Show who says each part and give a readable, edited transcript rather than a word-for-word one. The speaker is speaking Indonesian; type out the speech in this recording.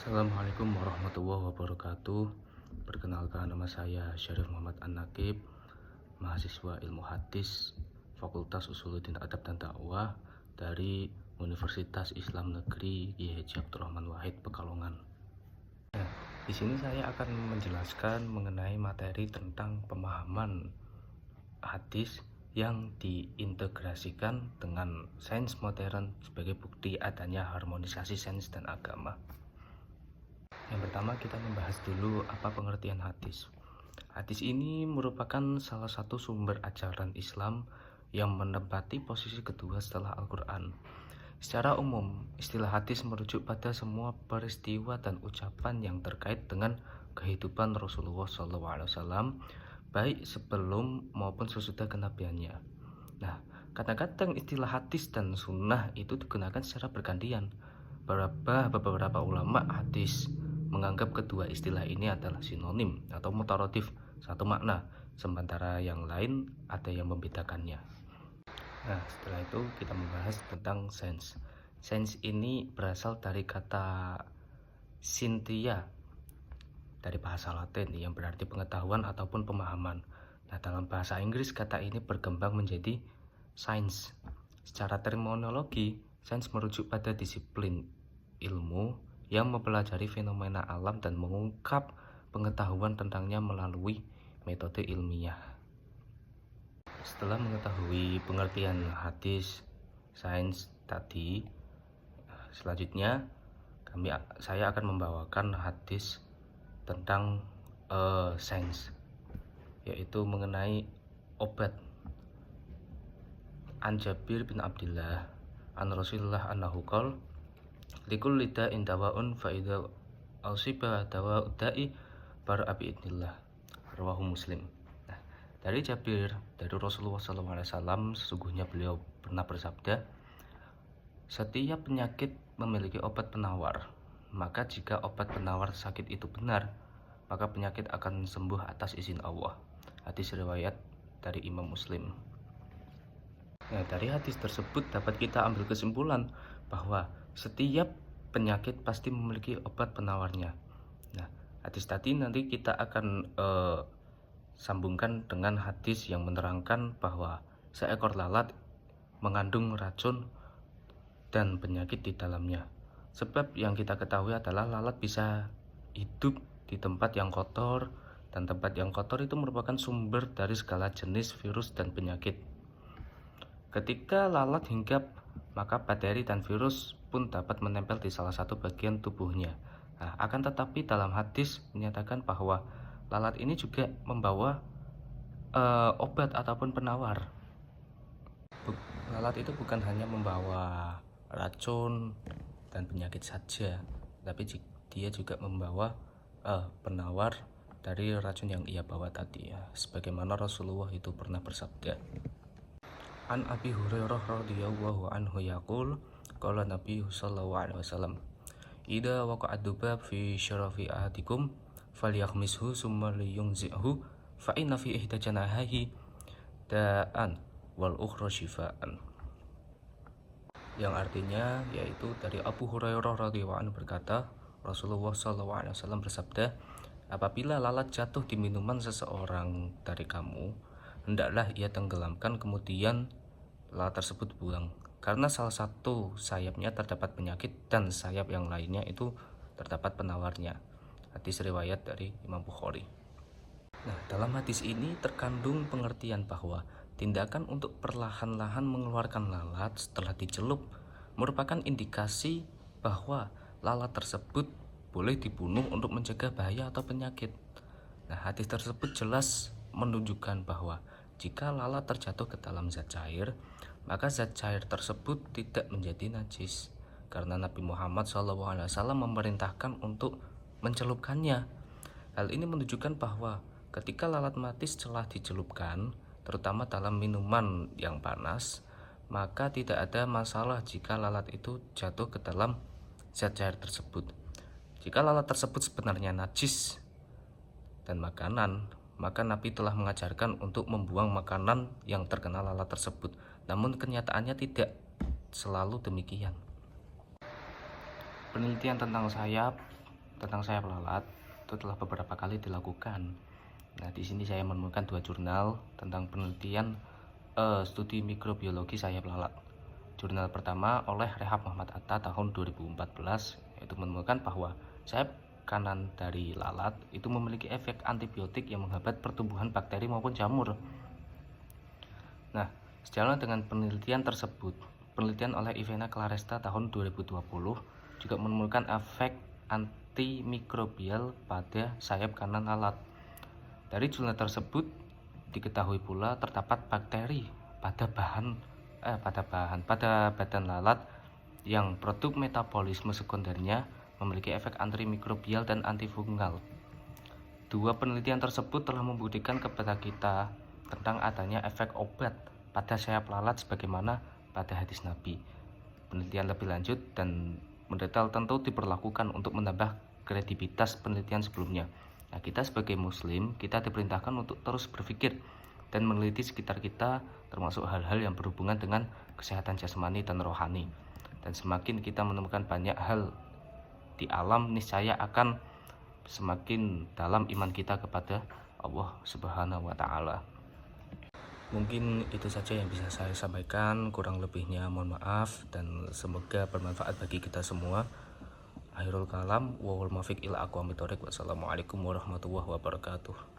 Speaker 1: Assalamualaikum warahmatullahi wabarakatuh. Perkenalkan, nama saya Syarif Muhammad An-Nakib, mahasiswa ilmu hadis Fakultas Usuluddin Adab dan Dakwah dari Universitas Islam Negeri Kiai Haji Abdul Rahman Wahid, Pekalongan. Di sini saya akan menjelaskan mengenai materi tentang pemahaman hadis yang diintegrasikan dengan sains modern sebagai bukti adanya harmonisasi sains dan agama. Yang pertama, kita membahas dulu apa pengertian hadis. Hadis ini merupakan salah satu sumber ajaran Islam yang menempati posisi kedua setelah Al-Quran. Secara umum, istilah hadis merujuk pada semua peristiwa dan ucapan yang terkait dengan kehidupan Rasulullah SAW, baik sebelum maupun sesudah kenabiannya. Nah, kadang-kadang istilah hadis dan sunnah itu digunakan secara bergantian. Beberapa ulama hadis menganggap kedua istilah ini adalah sinonim atau mutarodif, satu makna, sementara yang lain ada yang membedakannya. Nah, setelah itu kita membahas tentang sains. Sains ini berasal dari kata scientia, dari bahasa Latin yang berarti pengetahuan ataupun pemahaman. Nah, dalam bahasa Inggris kata ini berkembang menjadi science. Secara terminologi, sains merujuk pada disiplin ilmu yang mempelajari fenomena alam dan mengungkap pengetahuan tentangnya melalui metode ilmiah. Setelah mengetahui pengertian hadis, sains tadi, selanjutnya saya akan membawakan hadis tentang sains, yaitu mengenai obat. An Jabir bin Abdullah an Rasulullah annahu qala likulli da'in dawaun fa idza usiba dawa'u da'i bara'a bi'idznillah, rawahu Muslim. Nah, dari Jabir, dari Rasulullah SAW, sesungguhnya beliau pernah bersabda, setiap penyakit memiliki obat penawar, maka jika obat penawar sakit itu benar, maka penyakit akan sembuh atas izin Allah. Hadis riwayat dari Imam Muslim. Nah, dari hadis tersebut dapat kita ambil kesimpulan bahwa setiap penyakit pasti memiliki obat penawarnya. Nah, hadis tadi nanti kita akan sambungkan dengan hadis yang menerangkan bahwa seekor lalat mengandung racun dan penyakit di dalamnya. Sebab yang kita ketahui adalah lalat bisa hidup di tempat yang kotor, dan tempat yang kotor itu merupakan sumber dari segala jenis virus dan penyakit. Ketika lalat hinggap, maka bakteri dan virus pun dapat menempel di salah satu bagian tubuhnya. Nah, akan tetapi dalam hadis menyatakan bahwa lalat ini juga membawa obat ataupun penawar. Lalat itu bukan hanya membawa racun dan penyakit saja, tapi dia juga membawa penawar dari racun yang ia bawa tadi, ya. Sebagaimana Rasulullah itu pernah bersabda, An Abi Hurairah radhiyallahu anhu yaqul qala Nabi sallallahu alaihi wasallam idza waqa'a dzubab fi syarafi ahadikum falyakhmishu summa liyunzihhu fa inna fi ihda janahihi da'an wal ukhra shifaan. Yang artinya yaitu dari Abu Hurairah radhiyallahu anhu berkata, Rasulullah sallallahu alaihi wasallam bersabda, apabila lalat jatuh di minuman seseorang dari kamu, hendaklah ia tenggelamkan, kemudian lalat tersebut buang, karena salah satu sayapnya terdapat penyakit dan sayap yang lainnya itu terdapat penawarnya. Hadis riwayat dari Imam Bukhari. Nah, dalam hadis ini terkandung pengertian bahwa tindakan untuk perlahan-lahan mengeluarkan lalat setelah dicelup merupakan indikasi bahwa lalat tersebut boleh dibunuh untuk mencegah bahaya atau penyakit. Nah, hadis tersebut jelas menunjukkan bahwa jika lalat terjatuh ke dalam zat cair, maka zat cair tersebut tidak menjadi najis, karena Nabi Muhammad SAW memerintahkan untuk mencelupkannya. Hal ini menunjukkan bahwa ketika lalat mati setelah dicelupkan, terutama dalam minuman yang panas, maka tidak ada masalah jika lalat itu jatuh ke dalam zat cair tersebut. Jika lalat tersebut sebenarnya najis dan makanan, maka Nabi telah mengajarkan untuk membuang makanan yang terkena lalat tersebut. Namun kenyataannya tidak selalu demikian. Penelitian tentang sayap tentang sayap lalat itu telah beberapa kali dilakukan. Nah, di sini saya menemukan 2 jurnal tentang penelitian studi mikrobiologi sayap lalat. Jurnal pertama oleh Rehab Muhammad Atta tahun 2014 yaitu menemukan bahwa sayap kanan dari lalat itu memiliki efek antibiotik yang menghambat pertumbuhan bakteri maupun jamur. Nah, sejalan dengan penelitian tersebut, penelitian oleh Ivana Claresta tahun 2020 juga menemukan efek antimikrobial pada sayap kanan lalat. Dari jurnal tersebut diketahui pula terdapat bakteri pada badan lalat yang produk metabolisme sekundernya memiliki efek antimikrobial dan antifungal. 2 penelitian tersebut telah membuktikan kepada kita tentang adanya efek obat pada sayap lalat sebagaimana pada hadis Nabi. Penelitian lebih lanjut dan mendetail tentu diperlakukan untuk menambah kredibilitas penelitian sebelumnya. Nah, kita sebagai muslim, kita diperintahkan untuk terus berpikir dan meneliti sekitar kita, termasuk hal-hal yang berhubungan dengan kesehatan jasmani dan rohani. Dan semakin kita menemukan banyak hal di alam, niscaya akan semakin dalam iman kita kepada Allah Subhanahu wa Ta'ala. Mungkin itu saja yang bisa saya sampaikan, kurang lebihnya mohon maaf dan semoga bermanfaat bagi kita semua. Akhirul kalam, wal muwaffiq ila aqwamit thoriq. Wassalamualaikum warahmatullahi wabarakatuh.